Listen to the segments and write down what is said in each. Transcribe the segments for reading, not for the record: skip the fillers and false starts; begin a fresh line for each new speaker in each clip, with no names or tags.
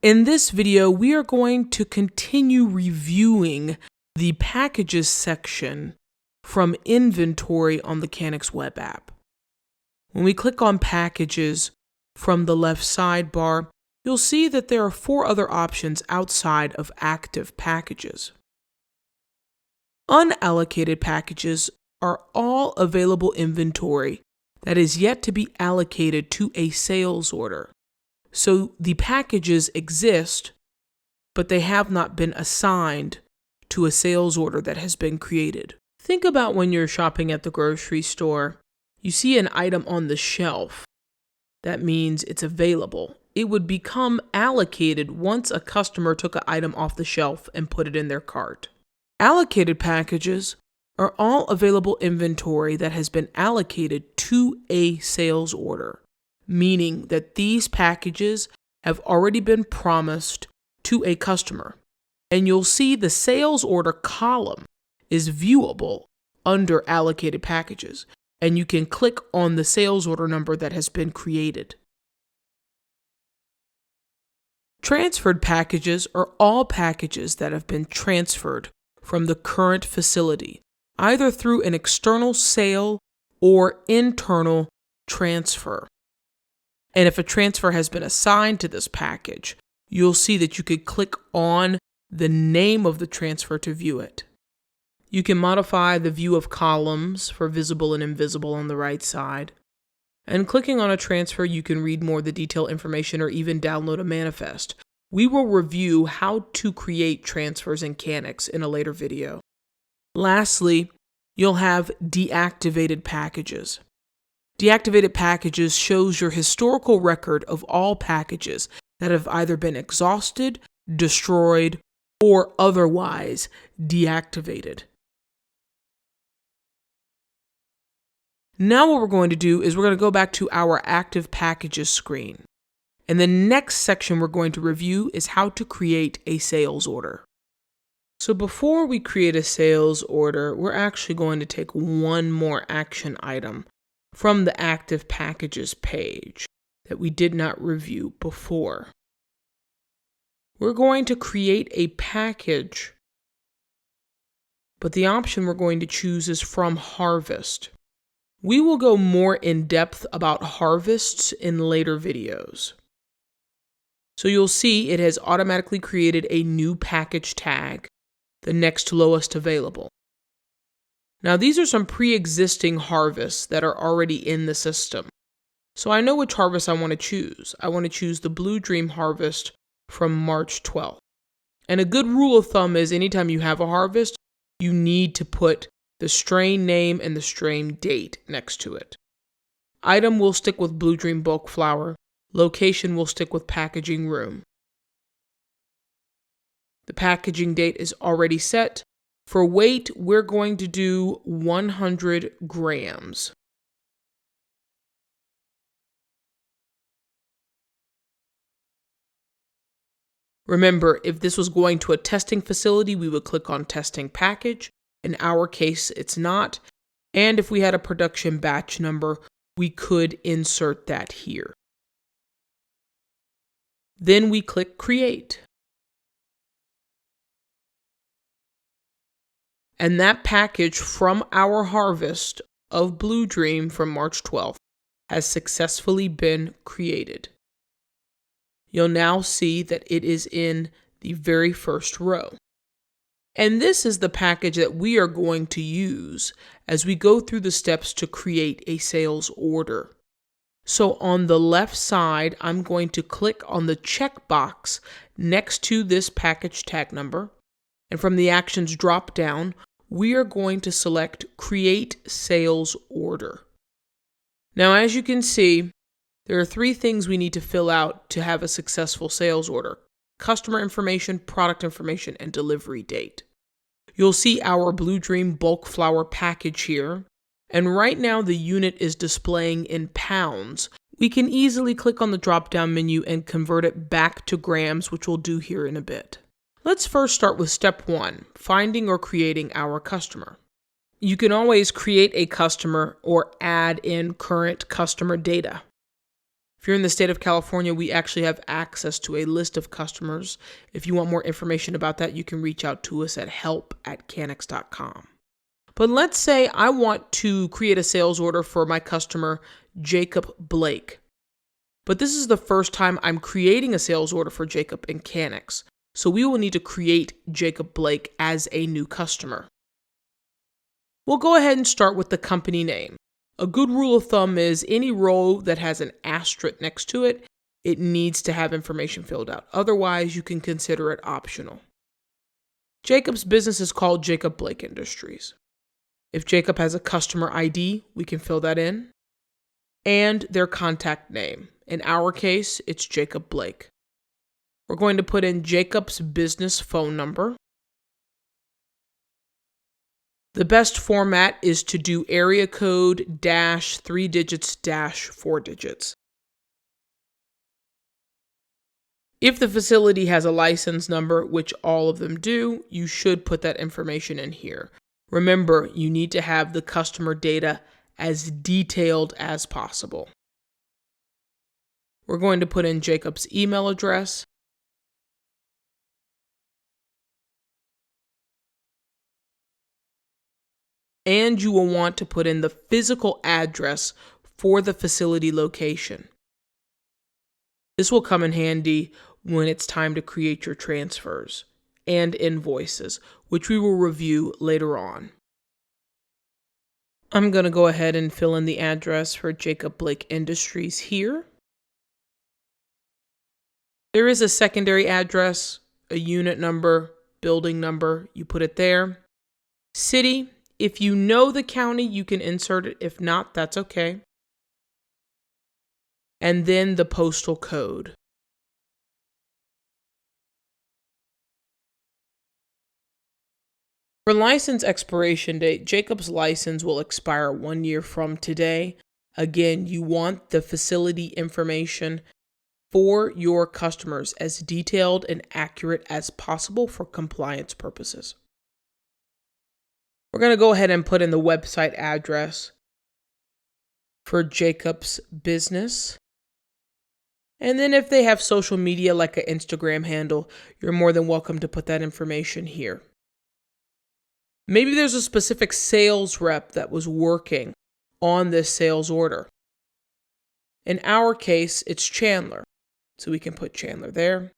In this video, we are going to continue reviewing the packages section from inventory on the Canix web app. When we click on packages from the left sidebar, you'll see that there are 4 other options outside of active packages. Unallocated packages are all available inventory that is yet to be allocated to a sales order. So the packages exist, but they have not been assigned to a sales order that has been created. Think about when you're shopping at the grocery store. You see an item on the shelf. That means it's available. It would become allocated once a customer took an item off the shelf and put it in their cart. Allocated packages are all available inventory that has been allocated to a sales order, meaning that these packages have already been promised to a customer. And you'll see the sales order column is viewable under allocated packages, and you can click on the sales order number that has been created. Transferred packages are all packages that have been transferred from the current facility, either through an external sale or internal transfer. And if a transfer has been assigned to this package, you'll see that you could click on the name of the transfer to view it. You can modify the view of columns for visible and invisible on the right side. And clicking on a transfer, you can read more of the detailed information or even download a manifest. We will review how to create transfers in Canix in a later video. Lastly, you'll have deactivated packages. Deactivated packages shows your historical record of all packages that have either been exhausted, destroyed, or otherwise deactivated. Now what we're going to do is we're going to go back to our active packages screen. And the next section we're going to review is how to create a sales order. So before we create a sales order, we're actually going to take one more action item from the active packages page that we did not review before. We're going to create a package, but the option we're going to choose is from harvest. We will go more in depth about harvests in later videos. So you'll see it has automatically created a new package tag, the next lowest available. Now these are some pre-existing harvests that are already in the system. So I know which harvest I want to choose. I want to choose the Blue Dream harvest from March 12th. And a good rule of thumb is anytime you have a harvest, you need to put the strain name and the strain date next to it. Item will stick with Blue Dream bulk flour. Location will stick with packaging room. The packaging date is already set. For weight, we're going to do 100 grams. Remember, if this was going to a testing facility, we would click on testing package. In our case, it's not. And if we had a production batch number, we could insert that here. Then we click create. And that package from our harvest of Blue Dream from March 12th has successfully been created. You'll now see that it is in the very first row. And this is the package that we are going to use as we go through the steps to create a sales order. So on the left side, I'm going to click on the checkbox next to this package tag number. And from the actions drop down, we are going to select Create Sales Order. Now, as you can see, there are 3 things we need to fill out to have a successful sales order: customer information, product information, and delivery date. You'll see our Blue Dream bulk flour package here. And right now the unit is displaying in pounds. We can easily click on the drop-down menu and convert it back to grams, which we'll do here in a bit. Let's first start with step 1, finding or creating our customer. You can always create a customer or add in current customer data. If you're in the state of California, we actually have access to a list of customers. If you want more information about that, you can reach out to us at help@canix.com. But let's say I want to create a sales order for my customer, Jacob Blake. But this is the first time I'm creating a sales order for Jacob in Canix. So we will need to create Jacob Blake as a new customer. We'll go ahead and start with the company name. A good rule of thumb is any row that has an asterisk next to it, it needs to have information filled out. Otherwise, you can consider it optional. Jacob's business is called Jacob Blake Industries. If Jacob has a customer ID, we can fill that in. And their contact name. In our case, it's Jacob Blake. We're going to put in Jacob's business phone number. The best format is to do area code -3 digits -4 digits. If the facility has a license number, which all of them do, you should put that information in here. Remember, you need to have the customer data as detailed as possible. We're going to put in Jacob's email address. And you will want to put in the physical address for the facility location. This will come in handy when it's time to create your transfers and invoices, which we will review later on. I'm going to go ahead and fill in the address for Jacob Blake Industries here. There is a secondary address, a unit number, building number. You put it there. City. If you know the county, you can insert it. If not, that's okay. And then the postal code. For license expiration date, Jacob's license will expire 1 year from today. Again, you want the facility information for your customers as detailed and accurate as possible for compliance purposes. We're going to go ahead and put in the website address for Jacob's business. And then if they have social media like an Instagram handle, you're more than welcome to put that information here. Maybe there's a specific sales rep that was working on this sales order. In our case, it's Chandler. So we can put Chandler there.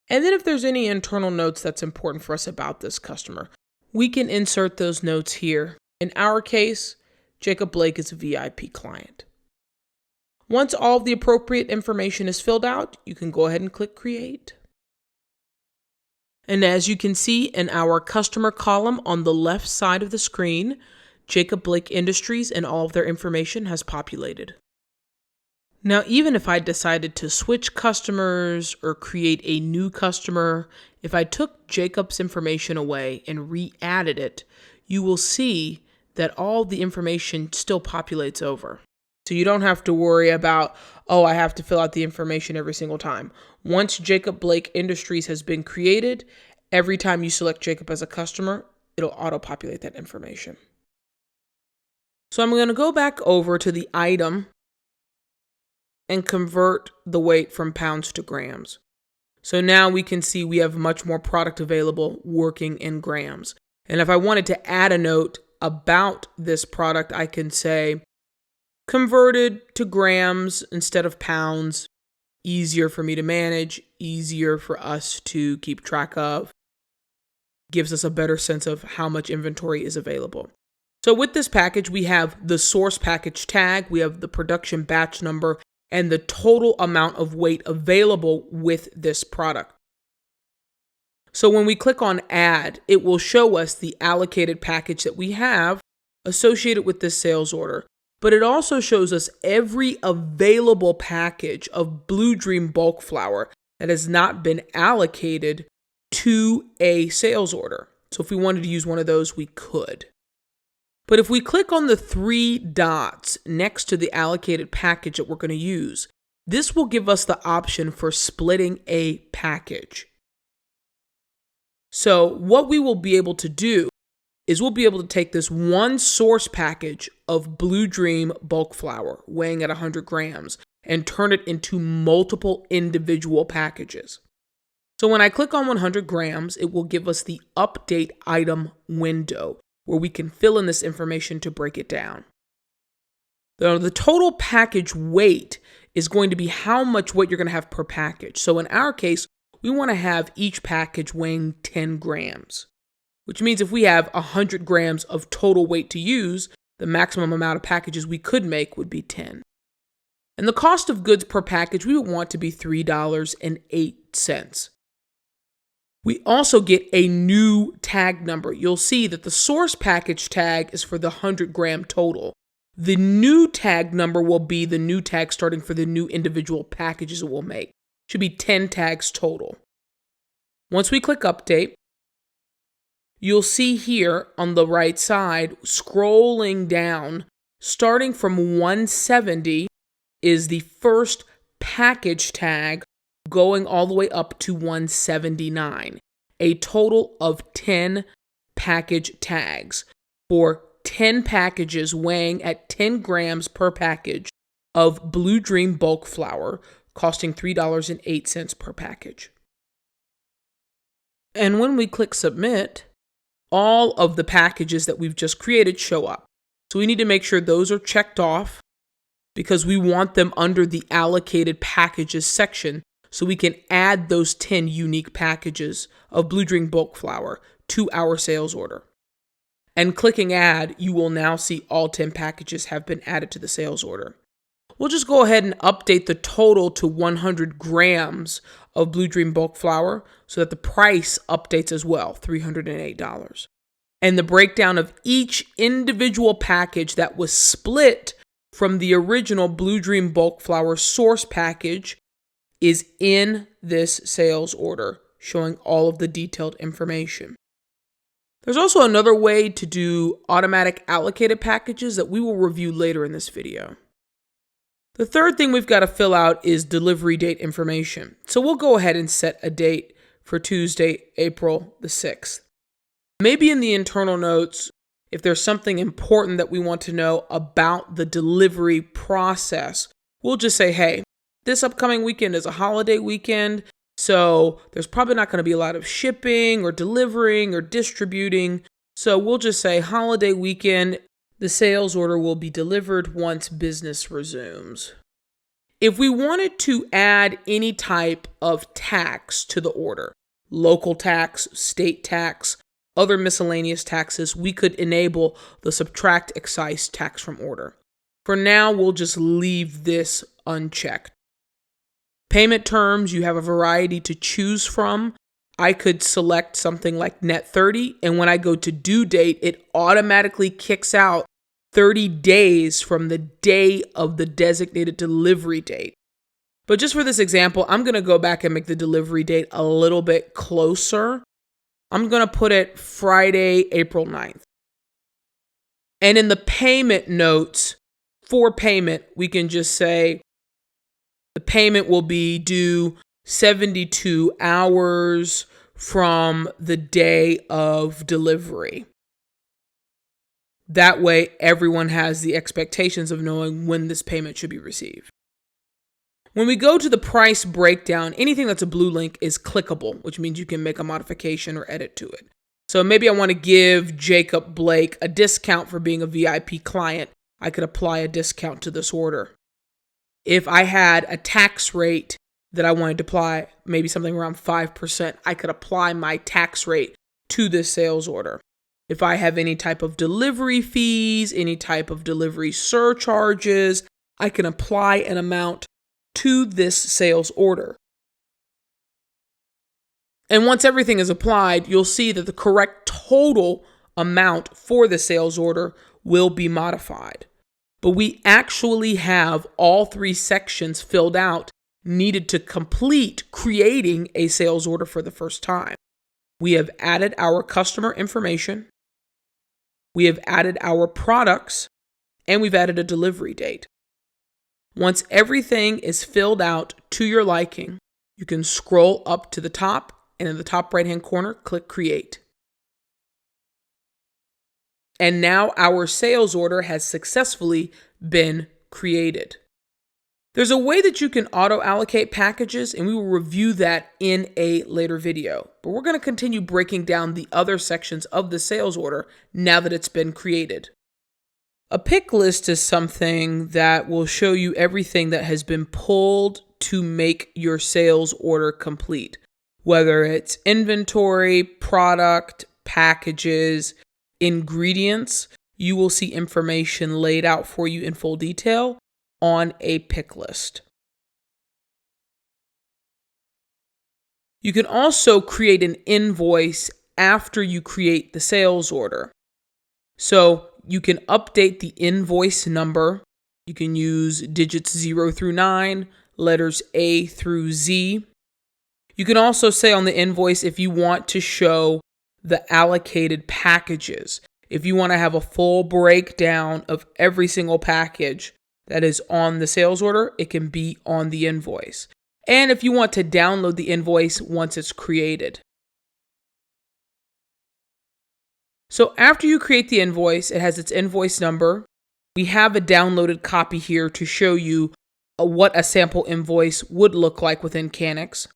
And then if there's any internal notes that's important for us about this customer, we can insert those notes here. In our case, Jacob Blake is a VIP client. Once all of the appropriate information is filled out, you can go ahead and click Create. And as you can see in our customer column on the left side of the screen, Jacob Blake Industries and all of their information has populated. Now, even if I decided to switch customers or create a new customer, if I took Jacob's information away and re-added it, you will see that all the information still populates over. So you don't have to worry about, oh, I have to fill out the information every single time. Once Jacob Blake Industries has been created, every time you select Jacob as a customer, it'll auto-populate that information. So I'm going to go back over to the item and convert the weight from pounds to grams. So now we can see we have much more product available working in grams. And if I wanted to add a note about this product, I can say converted to grams instead of pounds, easier for me to manage, easier for us to keep track of, gives us a better sense of how much inventory is available. So with this package, we have the source package tag, we have the production batch number, and the total amount of weight available with this product. So when we click on Add, it will show us the allocated package that we have associated with this sales order. But it also shows us every available package of Blue Dream bulk flour that has not been allocated to a sales order. So if we wanted to use one of those, we could. But if we click on the 3 dots next to the allocated package that we're going to use, this will give us the option for splitting a package. So what we will be able to do is we'll be able to take this one source package of Blue Dream bulk flour weighing at 100 grams, and turn it into multiple individual packages. So when I click on 100 grams, it will give us the update item window where we can fill in this information to break it down. The total package weight is going to be how much weight you're going to have per package. So in our case, we want to have each package weighing 10 grams, which means if we have 100 grams of total weight to use, the maximum amount of packages we could make would be 10. And the cost of goods per package, we would want to be $3.08. We also get a new tag number. You'll see that the source package tag is for the 100 gram total. The new tag number will be the new tag starting for the new individual packages it will make. Should be 10 tags total. Once we click update, you'll see here on the right side, scrolling down, starting from 170 is the first package tag going all the way up to 179. A total of 10 package tags for 10 packages weighing at 10 grams per package of Blue Dream bulk flour, costing $3.08 per package. And when we click submit, all of the packages that we've just created show up. So we need to make sure those are checked off because we want them under the allocated packages section so we can add those 10 unique packages of Blue Dream bulk flour to our sales order. And clicking add, you will now see all 10 packages have been added to the sales order. We'll just go ahead and update the total to 100 grams of Blue Dream bulk flour so that the price updates as well, $308. And the breakdown of each individual package that was split from the original Blue Dream bulk flour source package is in this sales order, showing all of the detailed information. There's also another way to do automatic allocated packages that we will review later in this video. The third thing we've got to fill out is delivery date information. So we'll go ahead and set a date for Tuesday, April the 6th. Maybe in the internal notes, if there's something important that we want to know about the delivery process, we'll just say, hey, this upcoming weekend is a holiday weekend, so there's probably not going to be a lot of shipping or delivering or distributing. So we'll just say holiday weekend, the sales order will be delivered once business resumes. If we wanted to add any type of tax to the order, local tax, state tax, other miscellaneous taxes, we could enable the subtract excise tax from order. For now, we'll just leave this unchecked. Payment terms, you have a variety to choose from. I could select something like net 30, and when I go to due date, it automatically kicks out 30 days from the day of the designated delivery date. But just for this example, I'm going to go back and make the delivery date a little bit closer. I'm going to put it Friday, April 9th. And in the payment notes for payment, we can just say the payment will be due 72 hours from the day of delivery. That way, everyone has the expectations of knowing when this payment should be received. When we go to the price breakdown, anything that's a blue link is clickable, which means you can make a modification or edit to it. So maybe I want to give Jacob Blake a discount for being a VIP client. I could apply a discount to this order. If I had a tax rate that I wanted to apply, maybe something around 5%, I could apply my tax rate to this sales order. If I have any type of delivery fees, any type of delivery surcharges, I can apply an amount to this sales order. And once everything is applied, you'll see that the correct total amount for the sales order will be modified. But we actually have all three sections filled out needed to complete creating a sales order for the first time. We have added our customer information, we have added our products, and we've added a delivery date. Once everything is filled out to your liking, you can scroll up to the top and in the top right-hand corner, click Create. And now our sales order has successfully been created. There's a way that you can auto-allocate packages, and we will review that in a later video. But we're going to continue breaking down the other sections of the sales order now that it's been created. A pick list is something that will show you everything that has been pulled to make your sales order complete, whether it's inventory, product, packages, ingredients. You will see information laid out for you in full detail on a pick list. You can also create an invoice after you create the sales order. So you can update the invoice number. You can use digits 0 through 9, letters A through Z. You can also say on the invoice if you want to show the allocated packages. If you want to have a full breakdown of every single package that is on the sales order, it can be on the invoice. And if you want to download the invoice once it's created. So after you create the invoice, it has its invoice number. We have a downloaded copy here to show you what a sample invoice would look like within Canix.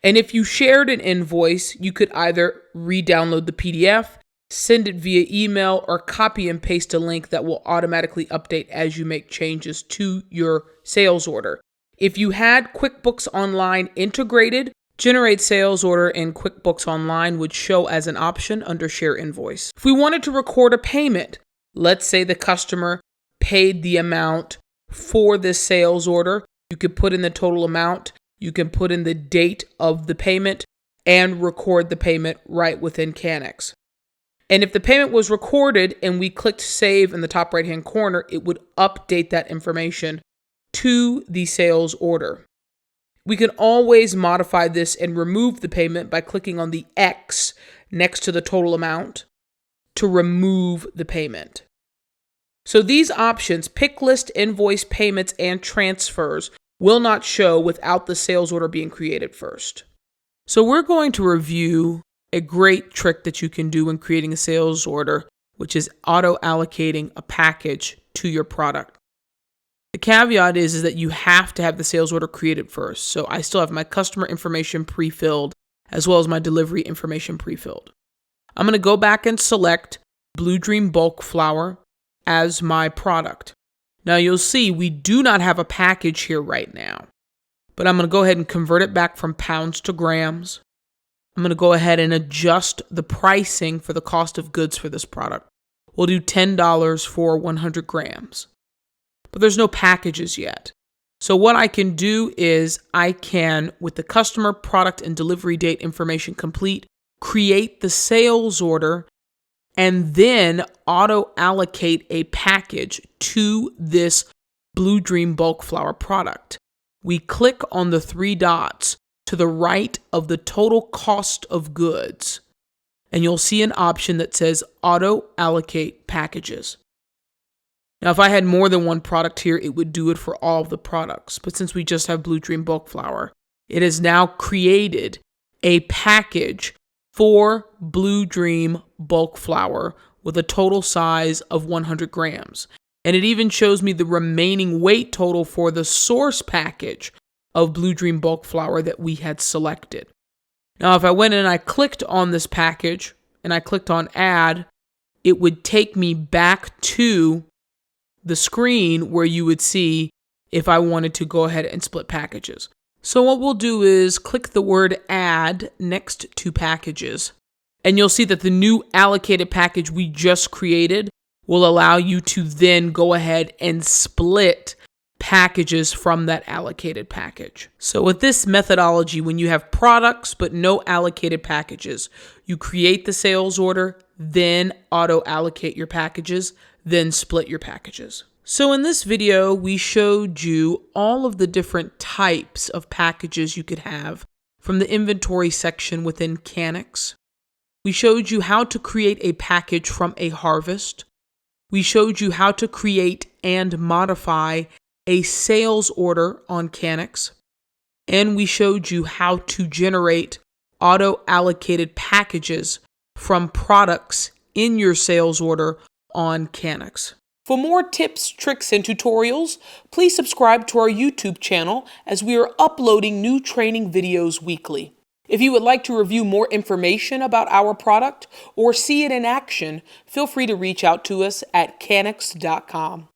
And if you shared an invoice, you could either re-download the PDF, send it via email, or copy and paste a link that will automatically update as you make changes to your sales order. If you had QuickBooks Online integrated, Generate Sales Order in QuickBooks Online would show as an option under Share Invoice. If we wanted to record a payment, let's say the customer paid the amount for this sales order, you could put in the total amount, you can put in the date of the payment, and record the payment right within Canix. And if the payment was recorded and we clicked Save in the top right-hand corner, it would update that information to the sales order. We can always modify this and remove the payment by clicking on the X next to the total amount to remove the payment. So these options, pick list, invoice, payments, and transfers, will not show without the sales order being created first. So we're going to review a great trick that you can do when creating a sales order, which is auto-allocating a package to your product. The caveat is that you have to have the sales order created first. So I still have my customer information pre-filled as well as my delivery information pre-filled. I'm going to go back and select Blue Dream Bulk Flour as my product. Now you'll see we do not have a package here right now, but I'm going to go ahead and convert it back from pounds to grams. I'm going to go ahead and adjust the pricing for the cost of goods for this product. We'll do $10 for 100 grams. But there's no packages yet. So what I can do is I can, with the customer, product, and delivery date information complete, create the sales order and then auto-allocate a package to this Blue Dream Bulk Flour product. We click on the 3 dots to the right of the total cost of goods, and you'll see an option that says auto-allocate packages. Now, if I had more than one product here, it would do it for all of the products. But since we just have Blue Dream Bulk Flour, it has now created a package for Blue Dream Bulk Flour with a total size of 100 grams. And it even shows me the remaining weight total for the source package of Blue Dream Bulk Flour that we had selected. Now, if I went in and I clicked on this package and I clicked on Add, it would take me back to the screen where you would see if I wanted to go ahead and split packages. So what we'll do is click the word Add next to Packages, and you'll see that the new allocated package we just created will allow you to then go ahead and split packages from that allocated package. So with this methodology, when you have products but no allocated packages, you create the sales order, then auto-allocate your packages, then split your packages. So in this video, we showed you all of the different types of packages you could have from the inventory section within Canix. We showed you how to create a package from a harvest. We showed you how to create and modify a sales order on Canix. And we showed you how to generate auto-allocated packages from products in your sales order on Canix. For more tips, tricks, and tutorials, please subscribe to our YouTube channel as we are uploading new training videos weekly. If you would like to review more information about our product or see it in action, feel free to reach out to us at Canix.com.